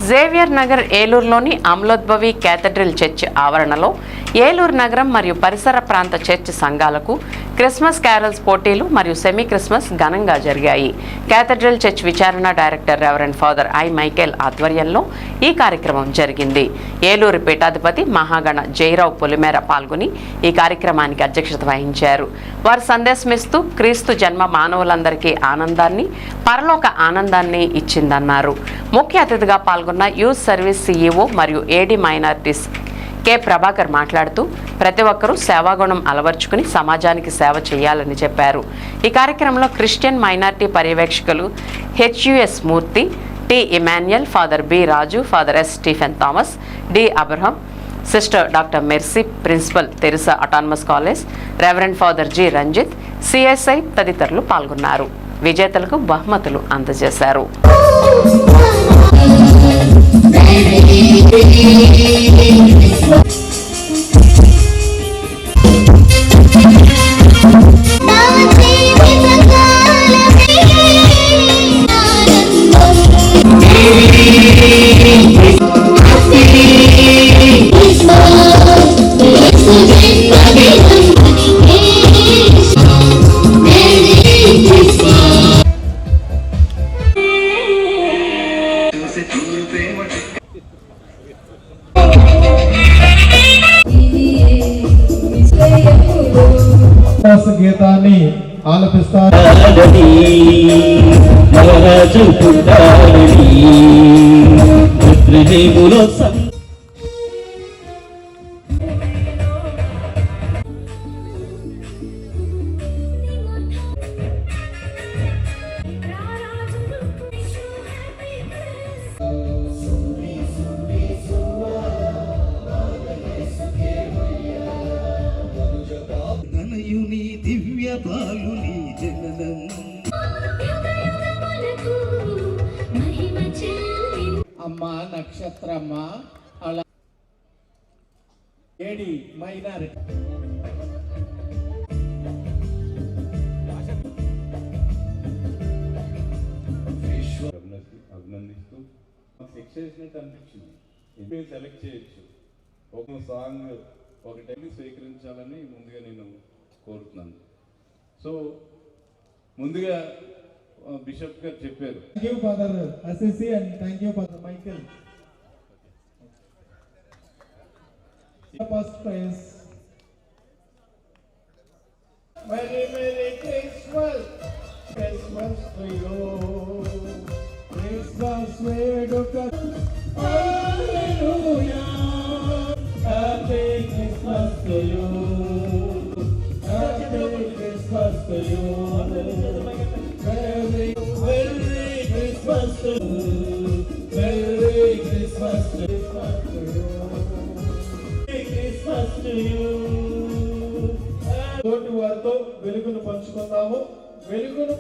Xavier Nagar ఏలూరులోని అమలోద్భవి cathedral church ఆవరణలో ఏలూరు నగరం మరియు పరిసర ప్రాంత చర్చ్ సంఘాలకు క్రిస్మస్ క్యారల్స్ పోటీలు మరియు సెమీ క్రిస్మస్ ఘనంగా జరిగాయి. కేథడ్రల్ చర్చ్ విచారణ director reverend father I Michael ఆధ్వర్యంలో ఈ కార్యక్రమం జరిగింది. ఏలూరు పీఠాధిపతి మహాగణ జయరావు పొలిమేర పాల్గొని ఈ కార్యక్రమానికి అధ్యక్షత వహించారు. వారు సందేశమిస్తూ క్రీస్తు జన్మ మానవులందరికీ ఆనందాన్ని, పరలోక ఆనందాన్ని ఇచ్చిందన్నారు. ముఖ్య అతిథిగా పాల్గొన్న యూత్ సర్వీస్ CEO మరియు ఏడీ మైనారిటీస్ కె ప్రభాకర్ మాట్లాడుతూ ప్రతి ఒక్కరూ సేవాగుణం అలవర్చుకుని సమాజానికి సేవ చేయాలని చెప్పారు. ఈ కార్యక్రమంలో క్రిస్టియన్ మైనారిటీ పర్యవేక్షకులు HUS మూర్తి, T Emmanuel, father B Raju, father S Stephen Thomas, D Abraham, sister doctor Mercy, principal Theresa autonomous college, reverend father G Ranjith, CSI తదితరులు పాల్గొన్నారు. విజేతలకు బహుమతులు అందజేశారు. గీతాన్ని ఆలపిస్తారు. అమ్మా నక్షత్రమ్మా అలా ఏడి మైనారిటీ అభినందిస్తూ చేసినట్టు అనిపించింది. ఇంటికి సెలెక్ట్ చేయొచ్చు. ఒక సాంగ్ ఒక టైం స్వీకరించాలని ముందుగా నేను కోరుతున్నాను. సో ముందుగా బిషప్ గారు చెప్పారు. Thank you father Assisi and thank you father Michael. First prize. Merry Merry Christmas, Christmas to you. Christmas Veduka. Hallelujah. Happy Christmas to you. Happy Christmas to you. Merry Christmas to you. Merry Christmas to you. Merry Christmas to you. తోటి వారితో వెలుగును పంచుకుందాము. వెలుగును